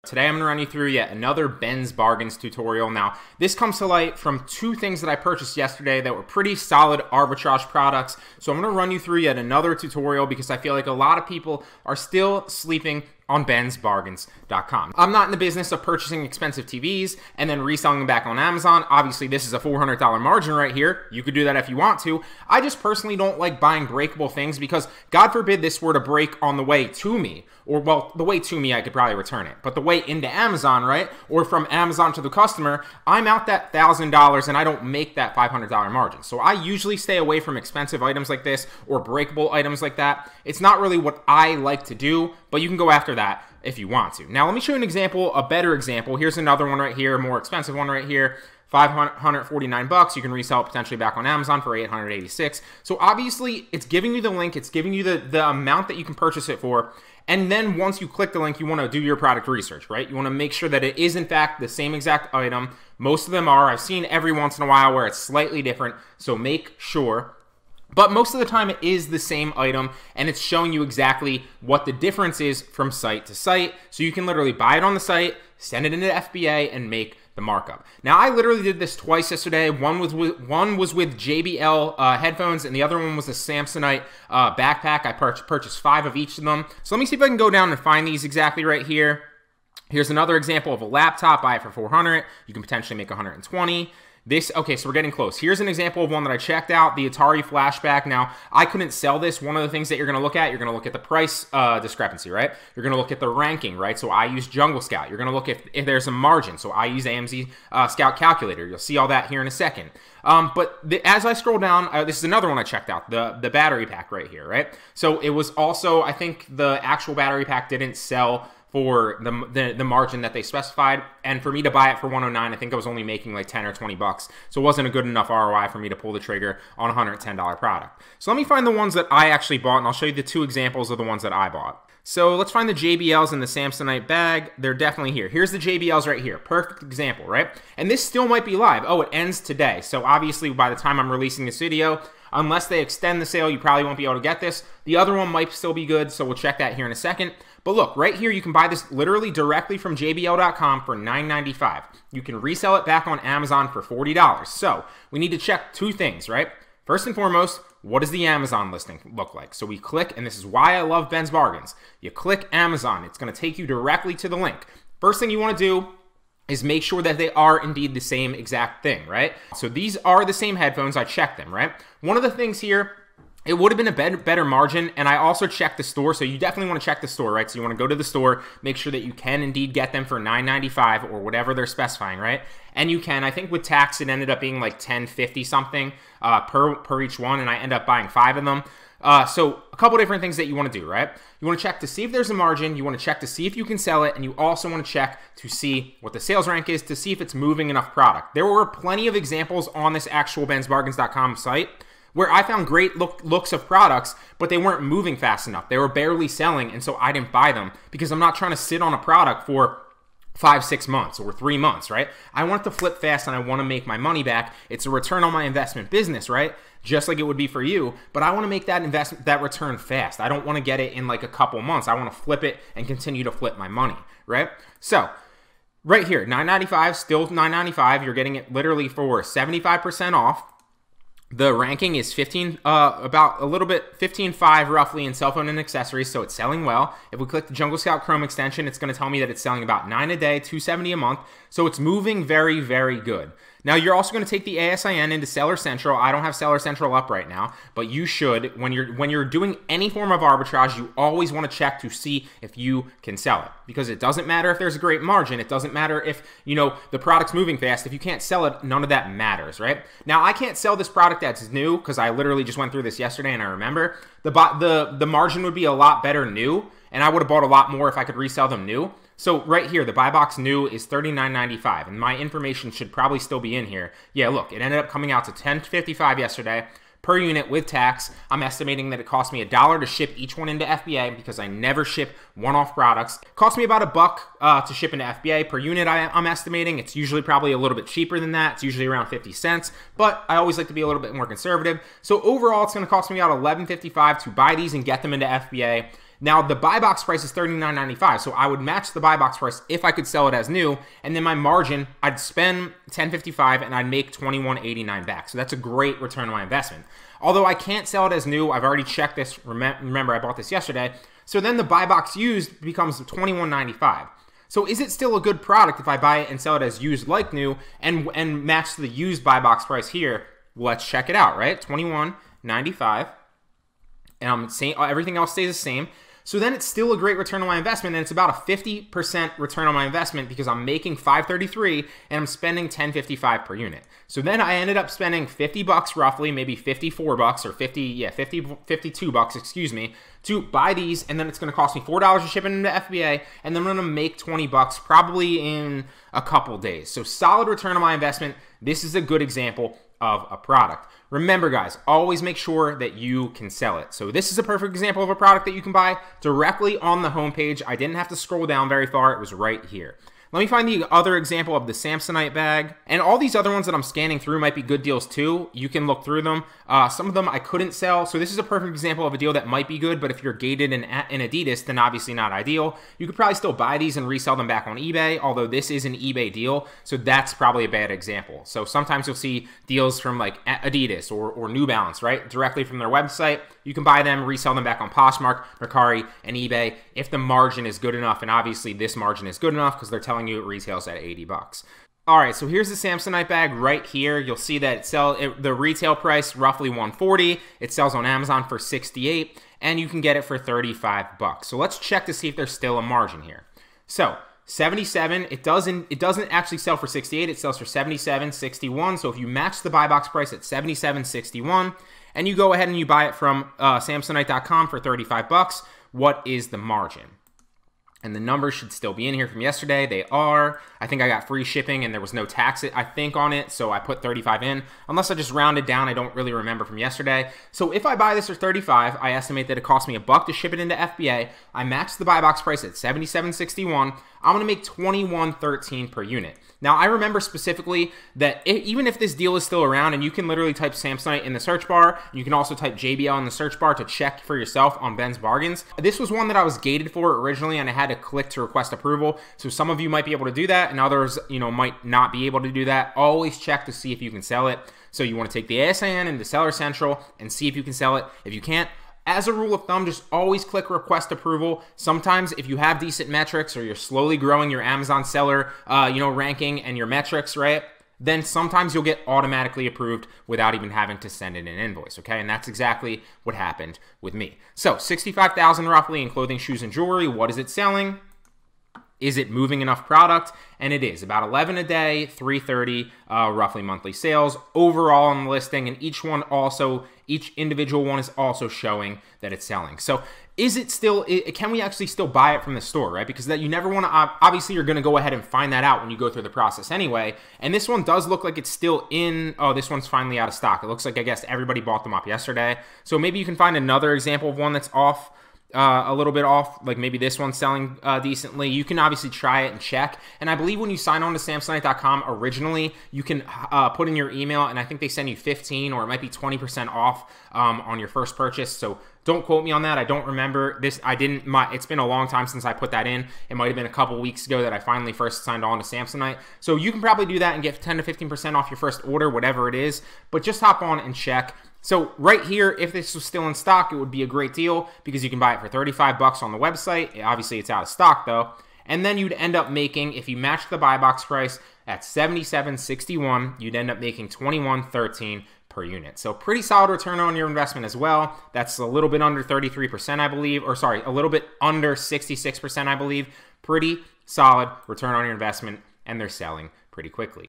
Today I'm going to run you through yet another Bensbargains tutorial. Now, this comes to light from two things that I purchased yesterday that were pretty solid arbitrage products. So I'm going to run you through yet another tutorial because I feel like a lot of people are still sleeping on Bensbargains.com. I'm not in the business of purchasing expensive TVs and then reselling them back on Amazon. Obviously, this is a $400 margin right here. You could do that if you want to. I just personally don't like buying breakable things because God forbid this were to break on the way to me. Or, well, the way to me, I could probably return it. But the way into Amazon, right? Or from Amazon to the customer, I'm out that $1,000 and I don't make that $500 margin. So I usually stay away from expensive items like this or breakable items like that. It's not really what I like to do, but you can go after that if you want to. Now, let me show you an example, a better example. Here's another one right here, a more expensive one right here. $549. You can resell it potentially back on Amazon for $886. So obviously, it's giving you the link. It's giving you the amount that you can purchase it for. And then once you click the link, you want to do your product research, right? You want to make sure that it is, in fact, the same exact item. Most of them are. I've seen every once in a while where it's slightly different. So make sure. But most of the time, it is the same item, and it's showing you exactly what the difference is from site to site. So you can literally buy it on the site, send it into FBA, and make the markup. Now, I literally did this twice yesterday. One was with JBL headphones, and the other one was a Samsonite backpack. I purchased 5 of each of them. So let me see if I can go down and find these exactly right here. Here's another example of a laptop. Buy it for $400. You can potentially make $120. Okay, so we're getting close. Here's an example of one that I checked out, the Atari Flashback. Now, I couldn't sell this. One of the things that you're going to look at the price discrepancy, right? You're going to look at the ranking, right? So I use Jungle Scout. You're going to look if there's a margin. So I use AMZ Scout Calculator. You'll see all that here in a second. As I scroll down, this is another one I checked out, the battery pack right here, right? So it was also, I think the actual battery pack didn't sell for the margin that they specified, and for me to buy it for $109, I think I was only making like 10 or 20 bucks, so it wasn't a good enough ROI for me to pull the trigger on a $110 product. So let me find the ones that I actually bought, and I'll show you the 2 examples of the ones that I bought. So let's find the JBLs in the Samsonite bag. They're definitely here. Here's the JBLs right here. Perfect example, right? And this still might be live. Oh, it ends today. So obviously by the time I'm releasing this video, unless they extend the sale, you probably won't be able to get this. The other one might still be good, so we'll check that here in a second. But look, right here, you can buy this literally directly from JBL.com for $9.95. You can resell it back on Amazon for $40. So we need to check 2 things, right? First and foremost, what does the Amazon listing look like? So we click, and this is why I love Bensbargains. You click Amazon. It's going to take you directly to the link. First thing you want to do is make sure that they are indeed the same exact thing, right? So these are the same headphones. I checked them, right? One of the things here, it would have been a better margin, and I also checked the store, so you definitely want to check the store, right? So you want to go to the store, make sure that you can indeed get them for $9.95 or whatever they're specifying, right? And you can. I think with tax, it ended up being like $10.50 something per each one, and I end up buying 5 of them. So a couple different things that you want to do, right? You want to check to see if there's a margin, you want to check to see if you can sell it, and you also want to check to see what the sales rank is to see if it's moving enough product. There were plenty of examples on this actual Bensbargains.com site where I found great looks of products, but they weren't moving fast enough. They were barely selling, and so I didn't buy them because I'm not trying to sit on a product for 5-6 months or 3 months, right? I want it to flip fast and I want to make my money back. It's a return on my investment business, right? Just like it would be for you, but I want to make that return fast. I don't want to get it in like a couple months. I want to flip it and continue to flip my money, right? So right here, $9.95, still $9.95. You're getting it literally for 75% off. The ranking is 15.5 roughly in cell phone and accessories, so it's selling well. If we click the Jungle Scout Chrome extension, it's going to tell me that it's selling about 9 a day, $270 a month, so it's moving very, very good. Now, you're also going to take the ASIN into Seller Central. I don't have Seller Central up right now, but you should. When you're doing any form of arbitrage, you always want to check to see if you can sell it, because it doesn't matter if there's a great margin. It doesn't matter if, the product's moving fast. If you can't sell it, none of that matters, right? Now, I can't sell this product that's new because I literally just went through this yesterday and I remember the margin would be a lot better new, and I would have bought a lot more if I could resell them new. So right here, the buy box new is $39.95, and my information should probably still be in here. Yeah, look, it ended up coming out to $10.55 yesterday per unit with tax. I'm estimating that it cost me $1 to ship each one into FBA because I never ship one-off products. It cost me about $1 to ship into FBA per unit. I'm estimating it's usually probably a little bit cheaper than that. It's usually around 50 cents, but I always like to be a little bit more conservative. So overall, it's going to cost me about $11.55 to buy these and get them into FBA. Now, the buy box price is $39.95, so I would match the buy box price if I could sell it as new, and then my margin, I'd spend $10.55 and I'd make $21.89 back. So that's a great return on my investment. Although I can't sell it as new, I've already checked this. Remember, I bought this yesterday. So then the buy box used becomes $21.95. So is it still a good product if I buy it and sell it as used like new and match the used buy box price here? Let's check it out, right? $21.95. And I'm saying everything else stays the same. So then it's still a great return on my investment, and it's about a 50% return on my investment because I'm making $533 and I'm spending $10.55 per unit. So then I ended up spending $50 roughly, maybe $54 or 52 bucks, excuse me, to buy these, and then it's going to cost me $4 to ship it into FBA, and then I'm going to make 20 bucks probably in a couple days. So solid return on my investment. This is a good example of a product. Remember, guys, always make sure that you can sell it. So this is a perfect example of a product that you can buy directly on the homepage. I didn't have to scroll down very far. It was right here. Let me find the other example of the Samsonite bag. And all these other ones that I'm scanning through might be good deals too. You can look through them. Some of them I couldn't sell. So this is a perfect example of a deal that might be good, but if you're gated in Adidas, then obviously not ideal. You could probably still buy these and resell them back on eBay, although this is an eBay deal. So that's probably a bad example. So sometimes you'll see deals from like Adidas or New Balance, right? Directly from their website. You can buy them, resell them back on Poshmark, Mercari, and eBay if the margin is good enough. And obviously this margin is good enough because they're telling you it retails at 80 bucks. All right, so here's the Samsonite bag right here. You'll see that the retail price roughly $140. It sells on Amazon for $68, and you can get it for 35 bucks. So let's check to see if there's still a margin here. So 77, it doesn't actually sell for 68. It sells for 77.61. So if you match the buy box price at 77.61, and you go ahead and you buy it from Samsonite.com for 35 bucks, what is the margin? And the numbers should still be in here from yesterday. They are. I think I got free shipping and there was no tax, I think, on it. So I put 35 in. Unless I just rounded down, I don't really remember from yesterday. So if I buy this for 35, I estimate that it cost me $1 to ship it into FBA. I matched the buy box price at $77.61. I'm going to make $21.13 per unit. Now, I remember specifically that even if this deal is still around, and you can literally type Samsonite in the search bar, you can also type JBL in the search bar to check for yourself on Bensbargains. This was one that I was gated for originally, and I had to click to request approval. So some of you might be able to do that, and others, might not be able to do that. Always check to see if you can sell it. So you want to take the ASIN into Seller Central and see if you can sell it. If you can't, as a rule of thumb, just always click request approval. Sometimes if you have decent metrics or you're slowly growing your Amazon seller, ranking and your metrics, right? Then sometimes you'll get automatically approved without even having to send in an invoice, okay? And that's exactly what happened with me. So $65,000 roughly in clothing, shoes, and jewelry. What is it selling? Is it moving enough product? And it is. About 11 a day, 330 roughly monthly sales overall on the listing, and each individual one is also showing that it's selling. So is it still, can we actually still buy it from the store, right? Because that you never want to, obviously you're going to go ahead and find that out when you go through the process anyway. And this one does look like it's still in, this one's finally out of stock. It looks like, I guess, everybody bought them up yesterday. So maybe you can find another example of one that's off, a little bit off, like maybe this one's selling decently. You can obviously try it and check. And I believe when you sign on to Samsonite.com originally, you can put in your email, and I think they send you 15 or it might be 20% off on your first purchase. So don't quote me on that. I don't remember this. It's been a long time since I put that in. It might have been a couple weeks ago that I finally first signed on to Samsonite. So you can probably do that and get 10 to 15% off your first order, whatever it is. But just hop on and check. So right here, if this was still in stock, it would be a great deal because you can buy it for 35 bucks on the website. Obviously, it's out of stock though. And then you'd end up making, if you match the buy box price at $77.61, you'd end up making $21.13 per unit. So pretty solid return on your investment as well. That's a little bit under 33%, I believe, or sorry, a little bit under 66%, I believe. Pretty solid return on your investment, and they're selling pretty quickly.